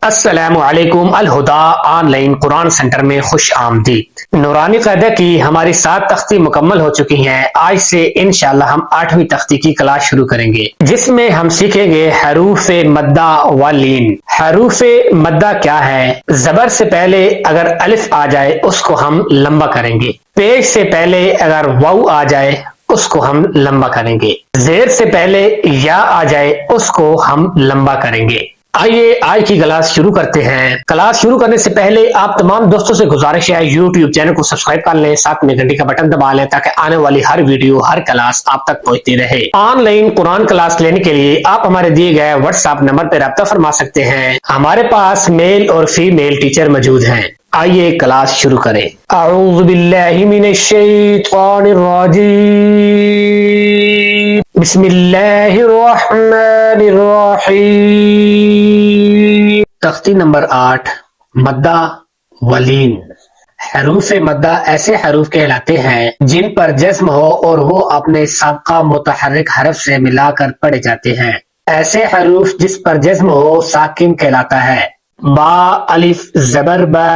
अस्सलामु अलैकुम अल Huda online Quran centre में खुश आमदीद। नूरानी क़ायदा की हमारी 7 तख्ती मुकम्मल हो चुकी हैं। आज से इंशाअल्लाह हम 8वीं तख्ती की क्लास शुरू करेंगे, जिसमें हम सीखेंगे हरूफ मद्दा व लीन। हरूफ मद्दा क्या है? जबर से पहले अगर अलिफ आ जाए उसको हम लंबा करेंगे। पेश से पहले अगर वाऊ आ जाए उसको हम लंबा करेंगे। जेर से पहले या आ जाए उसको हम लंबा करेंगे। आइए आज की क्लास शुरू करते हैं। क्लास शुरू करने से पहले आप तमाम दोस्तों से गुजारिश है यूट्यूब चैनल को सब्सक्राइब कर लें, साथ में घंटी का बटन दबा लें ताकि आने वाली हर वीडियो हर क्लास आप तक पहुंचती रहे। ऑनलाइन कुरान क्लास लेने के लिए आप हमारे दिए गए व्हाट्सएप नंबर पर राब्ता फरमा सकते हैं। हमारे पास मेल और फीमेल टीचर मौजूद हैं। आइए क्लास शुरू करें। अऊज़ु बिल्लाहि मिनश शैतानिर रजीम, बिस्मिल्लाहिर रहमानिर रहीम। तख्ती नंबर 8, मद्दा वलीन। हरूफ मद्दा ऐसे हरूफ कहलाते हैं जिन पर जज्म हो और वो अपने साबका मुतहर्रिक हरफ से मिलाकर पढ़े जाते हैं। ऐसे हरूफ जिस पर जज्म हो साकिन कहलाता है। बा अलिफ जबर बा,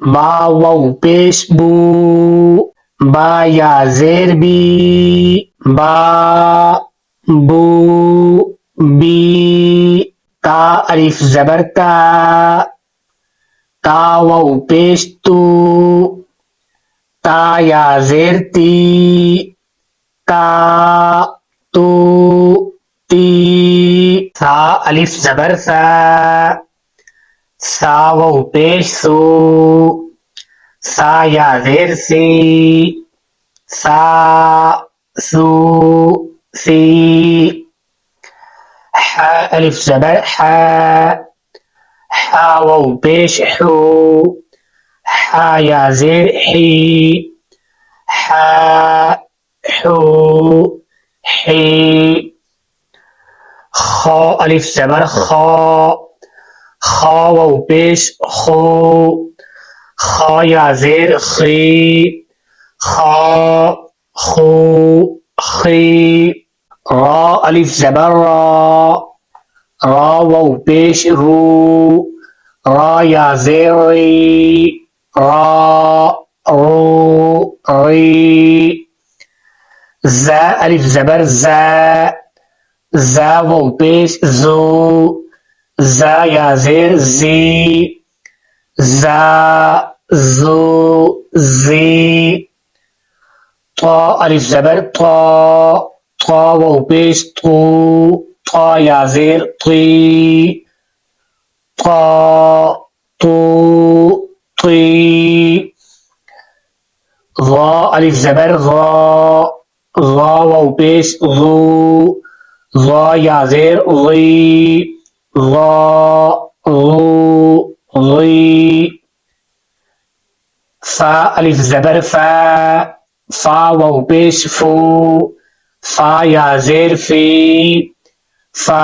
बा वाउ पेश बू, बा या जेर बी, बा बू बी, ता अलिफ जबर ता, ता वाउ पेश तू, ता या जेर ती, ता तू ती, सा अलिफ जबर सा, सा वाउ पेश सू, सा या जेर सी, सा सू सी, हा अलिफ जबर हा, हा वाउ पेश हू, हा या जेर ही, हा हू ही, खा अलिफ जबर खा, खा वाउ पेश खो, खा या जेर खी, खा खू खी, रा अलिफ जबर रा, रा वाउ पेश रू, रा या जेर री, रा रू री, ज़ा अलिफ जबर ज़ा, ज़ा वाउ पेश ज़ू, ज़ा या जेर जी, ज़ा ज़ू जी, ता अलिफ जबर ता, ता वाउ पेश तू, ता या जेर ती, ता तू ती, ज़ा अलिफ जबर ज़ा, ज़ा वाउ पेश ज़ू, ज़ा या जेर ज़ी, ज़ा ज़ू ज़ी, फा अलिफ जबर फा, फा वाउ पेश फू, फा या जेर फी, फा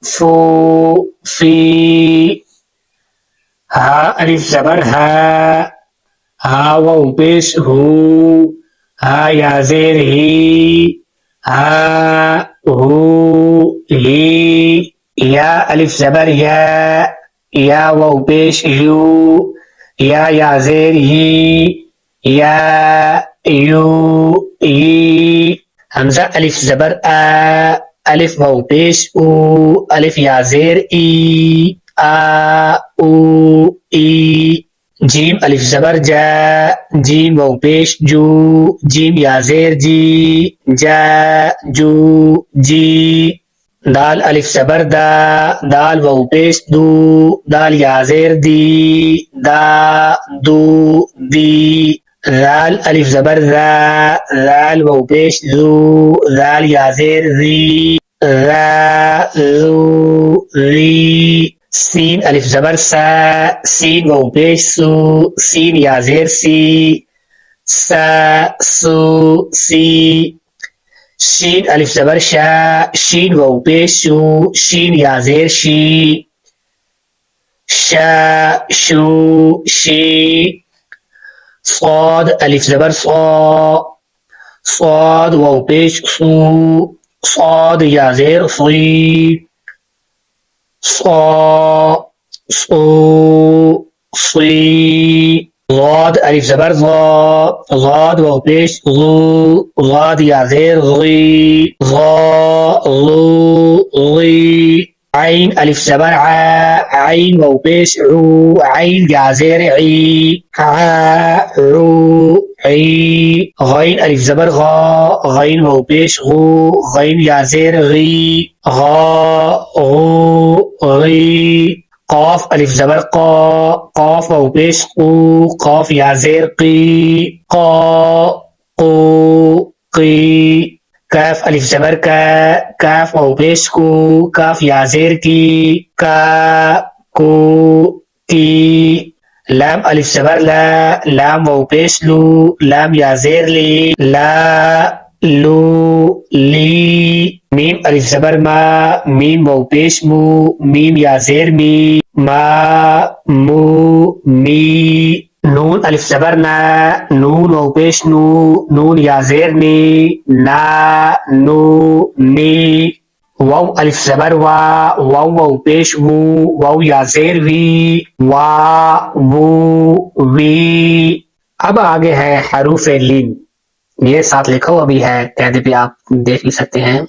फू फी, हा अलिफ जबर हा, हा वाउ पेश हू, हा या जेर ही, हा हू ही, या अलिफ जबर या वाउ पेश यू, या जेर ही, या यू ई, हमजा अलिफ जबर आ, अलिफ वाउ पेश ऊ, अलिफ या जेर ई, आ ऊ ई, जीम अलिफ जबर जा, जीम वाउ पेश जू, जीम या जेर जी, जा जू जी, दाल अलिफ जबर दा, दाल वाउ पेश दू, दाल या जेर दी, दा दू दी, दाल अलिफ जबर दा, दाल वाउ पेश दू, दाल या जेर री, दा जू री, सीन अलिफ जबर सा, सीन वाउ पेश सू, सीन या जेर सी, सा सू सी, शीन अलिफ जबर शा, शीन वाउ पेश शू, शीन या जेर शी, शा शू शी, صاد अलिफ जबर सौ, صاد वाउ पेश सू, صاد या जेर सी, صا صو صي ضاد ألف زبر ضا ضاد واو पेश ضو ضاد या जेर ضي ضا ضو ضي عين ألف زبر عين واو पेश عو عين या जेर عي عو عي غين ألف زبر غين واو पेश غين या जेर غي غي قاف ألف زبر قاف واو पेश قاف या जेर قي قي كاف ألف زبر كاف واو पेश كاف या जेर की की لام ألف زبر لام واو पेश لام या जेर ली لي ميم ألف زبر ميم واو पेश ميم या जेर मी مي نون ألف زبر نون واو पेश نون या जेर ني واو ألف زبر واو पेश واو या जेर वी अब आगे है हरूफ लीन, ये साथ लिखा हुआ भी है कहते भी आप देख ही सकते हैं।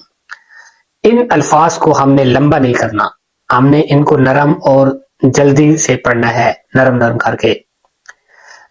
इन अल्फाज को हमने लंबा नहीं करना, हमने इनको नरम और जल्दी से पढ़ना है, नरम नरम करके।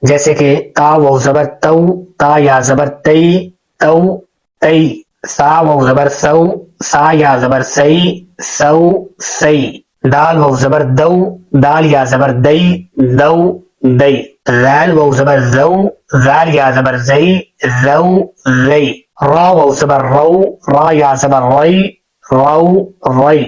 जैसे कि ता वाव जबर तौ ता या जबर तई तौ तई सा वाव जबर सौ सा या जबर सई सौ सई दाल वाव जबर दौ दाल या जबर दई दौ दई ज़ाल वाव जबर ज़ौ ज़ाल या जबर ज़ई ज़ौ ज़ई रा वाव जबर रौ रा या जबर रई रौ रई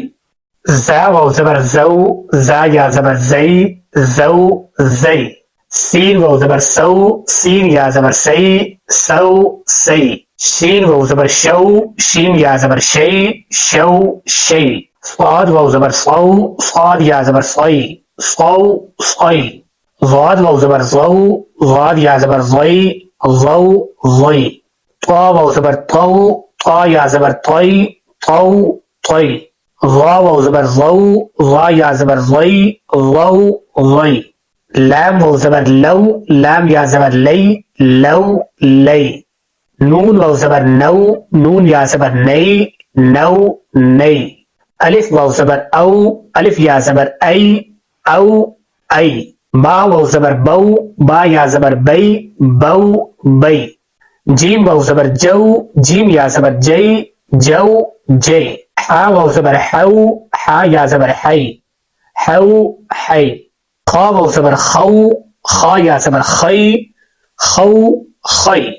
ज़ा वाव जबर ज़ौ ज़ा या जबर ज़ई ज़ौ ज़ई सीन वाव जबर सौ सीन या जबर सई सौ सई शीन वाव जबर शौ शीन या जबर शई शौ शई स्वाद वाव जबर सौ स्वाद या जबर सई सौ सई ज़ाद वाव जबर ज़ौ ज़ाद या जबर ज़ई ज़ौ ज़ई ता वाव जबर तौ ता या जबर तई तौ तई ज़ा वाव जबर ज़ौ ज़ा या जबर ज़ई ज़ौ ज़ई लाम वाव जबर लौ लाम या जबर लई लौ लई नून वाव जबर नौ नून या जबर नई नौ नई अलिफ वाव जबर औ अलिफ या जबर औ ऐ बा वाव जबर बौ बा या जबर बई बौ बई जीम वाव जबर जौ जीम या जबर जई जौ जई हा वाव जबर हौ हा या जबर हई हौ हई खा वाव जबर खौ खा या जबर खई खौ खई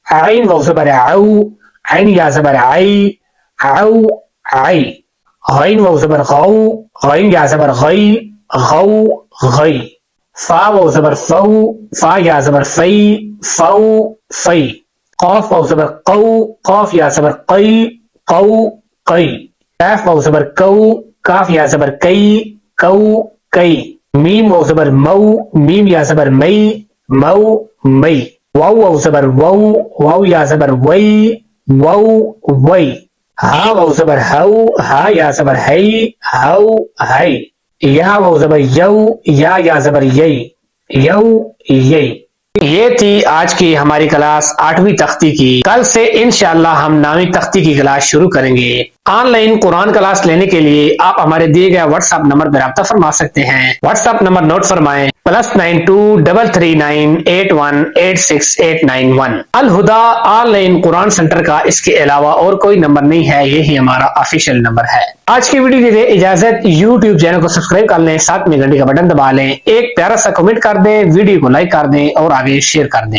عين واو زبر عو عين يا زبر عي عو عي غين واو زبر غو غين يا زبر غي غو غي فا واو زبر فو فا يا زبر في فو في قاف واو زبر قو قاف يا زبر قي قو قي كاف واو زبر كو كاف يا زبر كي كو كي ميم واو زبر مو ميم يا زبر مي مو مي واو واو زبر واو واو या जबर वई वाउ वई हा वाव जबर हौ हा या जबर हई हौ हई या वाव जबर यौ या जबर यई यौ यई। ये थी आज की हमारी क्लास 8वीं तख्ती की। कल से इंशाअल्लाह हम 9वीं तख्ती की क्लास शुरू करेंगे। ऑनलाइन कुरान क्लास लेने के लिए आप हमारे दिए गए व्हाट्सएप नंबर पर राब्ता फरमा सकते हैं। व्हाट्सएप नंबर नोट फरमाएं +923398186891। Al Huda online Quran centre का इसके अलावा और कोई नंबर नहीं है, यही हमारा ऑफिशियल नंबर है। आज की वीडियो दीजिए इजाजत। यूट्यूब चैनल को सब्सक्राइब कर लें, साथ में घंटी का बटन दबा लें, एक प्यारा सा कमेंट कर दें, वीडियो को लाइक कर दें और आगे शेयर कर दें।